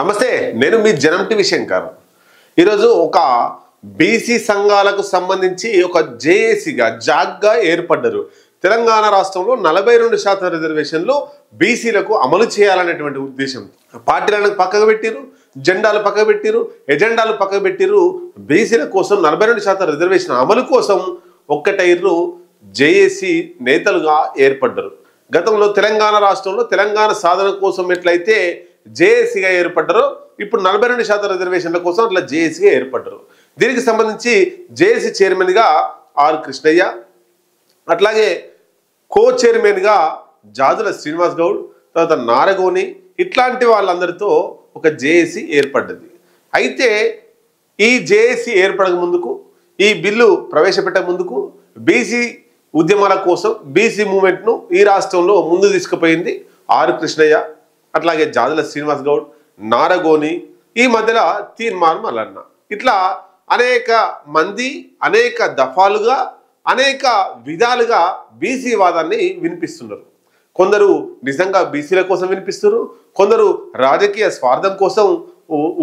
నమస్తే, నేను మీ జనం టీవీ శంకర్. ఈరోజు ఒక బీసీ సంఘాలకు సంబంధించి ఒక జేఏసీగా జాగ్గా ఏర్పడ్డారు. తెలంగాణ రాష్ట్రంలో 42% రిజర్వేషన్లు బీసీలకు అమలు చేయాలనేటువంటి ఉద్దేశం. పార్టీలను పక్కకు పెట్టిరు, జెండాలు పక్కకు పెట్టిరు, ఎజెండాలు పక్కకు పెట్టిరు. బీసీల కోసం 42% రిజర్వేషన్ అమలు కోసం ఒక్కటైర్రు జేఏసీ నేతలుగా ఏర్పడ్డారు. గతంలో తెలంగాణ రాష్ట్రంలో తెలంగాణ సాధన కోసం ఎట్లయితే జేఏసీగా ఏర్పడ్డారో ఇప్పుడు 42% రిజర్వేషన్ల కోసం అట్లా జేఏసీగా ఏర్పడ్డారు. దీనికి సంబంధించి జేఏసీ చైర్మన్గా ఆర్ కృష్ణయ్య, అట్లాగే కో చైర్మన్గా జాజుల శ్రీనివాస్ గౌడ్, తర్వాత నారగోని, ఇట్లాంటి వాళ్ళందరితో ఒక జేఏసీ ఏర్పడ్డది. అయితే ఈ జేఏసీ ఏర్పడక ముందుకు, ఈ బిల్లు ప్రవేశపెట్టే ముందుకు బీసీ ఉద్యమాల కోసం బీసీ మూవ్మెంట్ను ఈ రాష్ట్రంలో ముందు తీసుకుపోయింది ఆర్ కృష్ణయ్య, అట్లాగే జాజుల శ్రీనివాస్ గౌడ్, నారగోని, ఈ మధ్యలో తీర్మానం మల్లన్న. ఇట్లా అనేక మంది అనేక దఫాలుగా అనేక విధాలుగా బీసీ వాదాన్ని వినిపిస్తున్నారు. కొందరు నిజంగా బీసీల కోసం వినిపిస్తున్నారు, కొందరు రాజకీయ స్వార్థం కోసం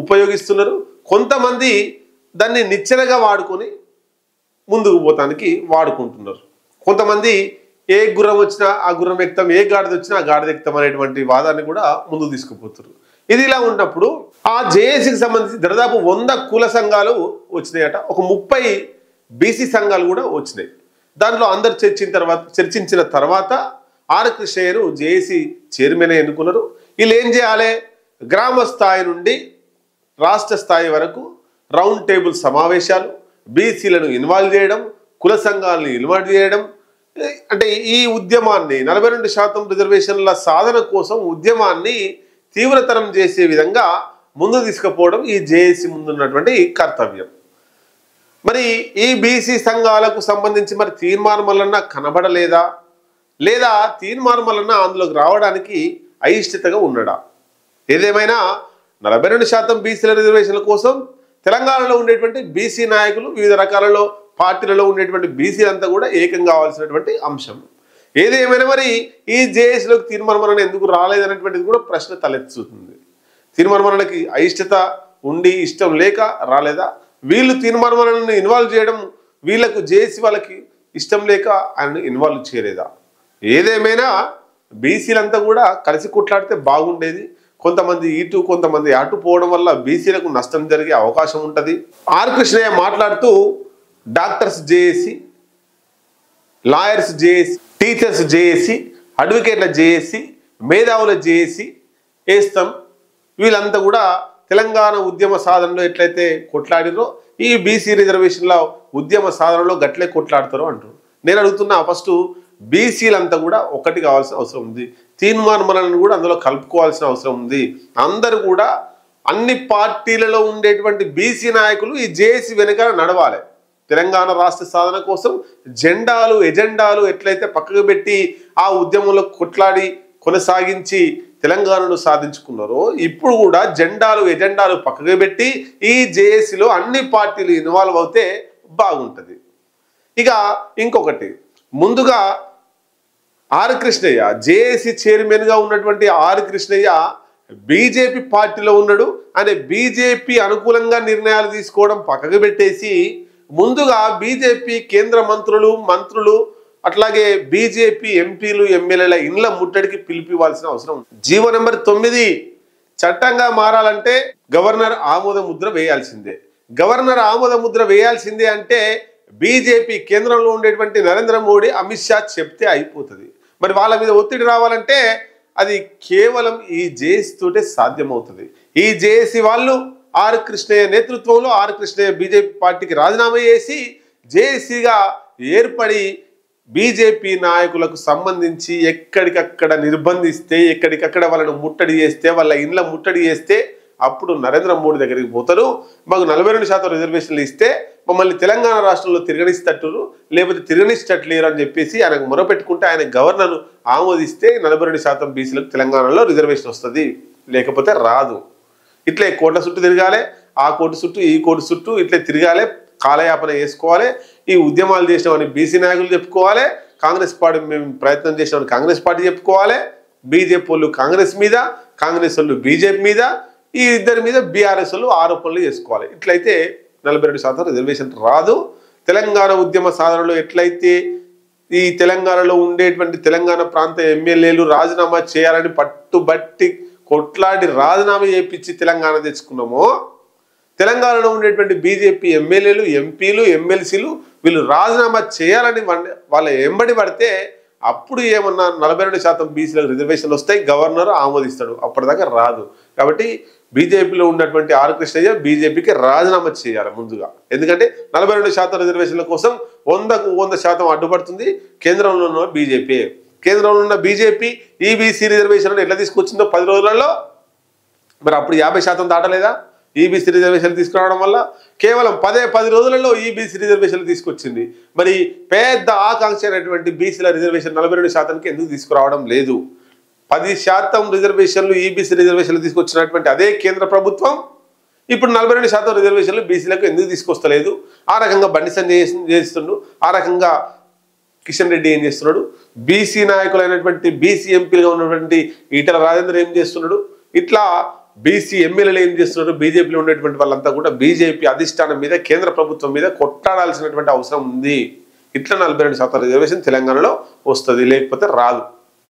ఉపయోగిస్తున్నారు, కొంతమంది దాన్ని నిచ్చెనగా వాడుకొని ముందుకు పోతానికి వాడుకుంటున్నారు. కొంతమంది ఏ గుర్రం వచ్చినా ఆ గుర్రం ఎక్కుతాం, ఏ గాడిద వచ్చినా ఆ గాడిద ఎక్కుతాం అనేటువంటి వాదాన్ని కూడా ముందుకు తీసుకుపోతారు. ఇది ఇలా ఉన్నప్పుడు ఆ జేఏసీకి సంబంధించి దాదాపు 100 కుల సంఘాలు వచ్చినాయట, ఒక 30 బీసీ సంఘాలు కూడా వచ్చినాయి. దాంట్లో అందరు చర్చించిన తర్వాత ఆర్ కృష్ణయ్యను జేఏసీ చైర్మన్ ఎన్నుకున్నారు. వీళ్ళు ఏం చేయాలి? గ్రామ స్థాయి నుండి రాష్ట్ర స్థాయి వరకు రౌండ్ టేబుల్ సమావేశాలు, బీసీలను ఇన్వాల్వ్ చేయడం, కుల సంఘాలను ఇన్వాల్వ్ చేయడం, అంటే ఈ ఉద్యమాన్ని 42% రిజర్వేషన్ల సాధన కోసం ఉద్యమాన్ని తీవ్రతరం చేసే విధంగా ముందు తీసుకుపోవడం ఈ జేఏసీ ముందున్నటువంటి కర్తవ్యం. మరి ఈ బీసీ సంఘాలకు సంబంధించి మరి తీర్మానం వలన కనబడలేదా, లేదా తీర్మానం వలన అందులోకి రావడానికి అయిష్టతగా ఉన్నాడా? ఏదేమైనా 42% బీసీల రిజర్వేషన్ల కోసం తెలంగాణలో ఉండేటువంటి బీసీ నాయకులు, వివిధ రకాలలో పార్టీలలో ఉండేటువంటి బీసీలంతా కూడా ఏకం కావాల్సినటువంటి అంశం. ఏదేమైనా మరి ఈ జేఏసీలోకి తీర్మానం వలన ఎందుకు రాలేదనేటువంటిది కూడా ప్రశ్న తలెత్తుతుంది. తీర్మానం వలనకి అయిష్టత ఉండి ఇష్టం లేక రాలేదా? వీళ్ళు తీర్మానం వలన ఇన్వాల్వ్ చేయడం వీళ్ళకు జేఏసీ వాళ్ళకి ఇష్టం లేక ఆయన ఇన్వాల్వ్ చేయలేదా? ఏదేమైనా బీసీలంతా కూడా కలిసి కొట్లాడితే బాగుండేది. కొంతమంది ఇటు కొంతమంది అటు పోవడం వల్ల బీసీలకు నష్టం జరిగే అవకాశం ఉంటుంది. ఆర్ కృష్ణయ్య మాట్లాడుతూ doctors JAC, lawyers JAC, teachers JAC, అడ్వకేట్ల జేఏసీ, మేధావుల జేఏసీ వేస్తాం. వీళ్ళంతా కూడా తెలంగాణ ఉద్యమ సాధనలో ఎట్లయితే కొట్లాడిరో ఈ బీసీ రిజర్వేషన్ల ఉద్యమ సాధనలో గట్లే కొట్లాడతారో అంటారు. నేను అడుగుతున్నా, ఫస్ట్ బీసీలంతా కూడా ఒకటి కావాల్సిన అవసరం ఉంది. తీర్మానాలను కూడా అందులో కలుపుకోవాల్సిన అవసరం ఉంది. అందరూ కూడా అన్ని పార్టీలలో ఉండేటువంటి బీసీ నాయకులు ఈ జేఏసీ వెనుక నడవాలి. తెలంగాణ రాష్ట్ర సాధన కోసం జెండాలు ఎజెండాలు ఎట్లయితే పక్కకు పెట్టి ఆ ఉద్యమంలో కొట్లాడి కొనసాగించి తెలంగాణను సాధించుకున్నారో ఇప్పుడు కూడా జెండాలు ఎజెండాలు పక్కకు పెట్టి ఈ జేఏసీలో అన్ని పార్టీలు ఇన్వాల్వ్ అవుతే బాగుంటుంది. ఇక ఇంకొకటి, ముందుగా ఆర్ కృష్ణయ్య జేఏసీ చైర్మన్గా ఉన్నటువంటి ఆర్ కృష్ణయ్య బీజేపీ పార్టీలో ఉన్నాడు. అనే బీజేపీ అనుకూలంగా నిర్ణయాలు తీసుకోవడం పక్కకు పెట్టేసి ముందుగా బీజేపీ కేంద్ర మంత్రులు అట్లాగే బీజేపీ ఎంపీలు ఎమ్మెల్యేల ఇండ్ల ముట్టడికి పిలిపివ్వాల్సిన అవసరం. జీవో నెంబర్ 9 చట్టంగా మారాలంటే గవర్నర్ ఆమోద ముద్ర వేయాల్సిందే. గవర్నర్ ఆమోద ముద్ర వేయాల్సిందే అంటే బీజేపీ కేంద్రంలో ఉండేటువంటి నరేంద్ర మోడీ, అమిత్ షా చెప్తే అయిపోతుంది. మరి వాళ్ళ మీద ఒత్తిడి రావాలంటే అది కేవలం ఈ జేఏసీ తోటే సాధ్యమవుతుంది. ఈ జేఏసీ వాళ్ళు ఆర్ కృష్ణయ్య నేతృత్వంలో ఆర్ కృష్ణయ్య బీజేపీ పార్టీకి రాజీనామా చేసి జేఏసీగా ఏర్పడి బీజేపీ నాయకులకు సంబంధించి ఎక్కడికక్కడ నిర్బంధిస్తే, ఎక్కడికక్కడ వాళ్ళను ముట్టడి చేస్తే, వాళ్ళ ఇండ్ల ముట్టడి చేస్తే అప్పుడు నరేంద్ర మోడీ దగ్గరికి పోతారు. మాకు 42% రిజర్వేషన్లు ఇస్తే మమ్మల్ని తెలంగాణ రాష్ట్రంలో తిరగనిస్తట్టురు, లేకపోతే తిరగనిస్తట్లేరు అని చెప్పేసి ఆయనకు మొరపెట్టుకుంటే ఆయన గవర్నర్ ఆమోదిస్తే 42% బీసీలకు తెలంగాణలో రిజర్వేషన్ వస్తుంది, లేకపోతే రాదు. ఇట్లే కోట్ల చుట్టూ తిరగాలి, ఆ కోర్టు చుట్టూ ఈ కోర్టు చుట్టూ ఇట్లే తిరగాలి, కాలయాపన చేసుకోవాలి. ఈ ఉద్యమాలు చేసినామని బీసీ నాయకులు చెప్పుకోవాలి, కాంగ్రెస్ పార్టీ మేము ప్రయత్నం చేసినామని కాంగ్రెస్ పార్టీ చెప్పుకోవాలి, బీజేపీ వాళ్ళు కాంగ్రెస్ మీద, కాంగ్రెస్ వాళ్ళు బీజేపీ మీద, ఈ ఇద్దరి మీద బీఆర్ఎస్లు ఆరోపణలు చేసుకోవాలి. ఇట్లయితే 42% రిజర్వేషన్ రాదు. తెలంగాణ ఉద్యమ సాధనలో ఎట్లయితే ఈ తెలంగాణలో ఉండేటువంటి తెలంగాణ ప్రాంత ఎమ్మెల్యేలు రాజీనామా చేయాలని పట్టుబట్టి కొట్లాడి రాజీనామా చేయించి తెలంగాణ తెచ్చుకున్నామో, తెలంగాణలో ఉండేటువంటి బీజేపీ ఎమ్మెల్యేలు, ఎంపీలు, ఎమ్మెల్సీలు వీళ్ళు రాజీనామా చేయాలని వాళ్ళ ఎంబడి పడితే అప్పుడు ఏమన్నా 42% బీసీలకు రిజర్వేషన్లు వస్తాయి, గవర్నర్ ఆమోదిస్తాడు. అప్పటిదాకా రాదు. కాబట్టి బీజేపీలో ఉన్నటువంటి ఆర్ కృష్ణయ్య బీజేపీకి రాజీనామా చేయాలి ముందుగా. ఎందుకంటే 42% రిజర్వేషన్ల కోసం 100% అడ్డుపడుతుంది కేంద్రంలో ఉన్న బీజేపీ. కేంద్రంలో ఉన్న బీజేపీ ఈబీసీ రిజర్వేషన్లను ఎట్లా తీసుకొచ్చిందో 10 రోజులలో, మరి అప్పుడు 50% దాటలేదా? ఈబీసీ రిజర్వేషన్లు తీసుకురావడం వల్ల కేవలం 10 రోజులలో ఈబీసీ రిజర్వేషన్లు తీసుకొచ్చింది. మరి పెద్ద ఆకాంక్ష అయినటువంటి బీసీల రిజర్వేషన్ 42%కి ఎందుకు తీసుకురావడం లేదు? 10% రిజర్వేషన్లు ఈబీసీ రిజర్వేషన్లు తీసుకొచ్చినటువంటి అదే కేంద్ర ప్రభుత్వం ఇప్పుడు 42% రిజర్వేషన్లు బీసీలకు ఎందుకు తీసుకొస్తలేదు? ఆ రకంగా బండి సంజయ్ చేస్తుండు, ఆ రకంగా కిషన్ రెడ్డి ఏం చేస్తున్నాడు, బీసీ నాయకులైనటువంటి బీసీ ఎంపీలుగా ఉన్నటువంటి ఈటల రాజేందర్ ఏం చేస్తున్నాడు, ఇట్లా బీసీ ఎమ్మెల్యేలు ఏం చేస్తున్నారు, బీజేపీలో ఉన్నటువంటి వాళ్ళంతా కూడా బీజేపీ అధిష్టానం మీద, కేంద్ర ప్రభుత్వం మీద కొట్టాడాల్సినటువంటి అవసరం ఉంది. ఇట్లా 42% రిజర్వేషన్ తెలంగాణలో వస్తుంది, లేకపోతే రాదు.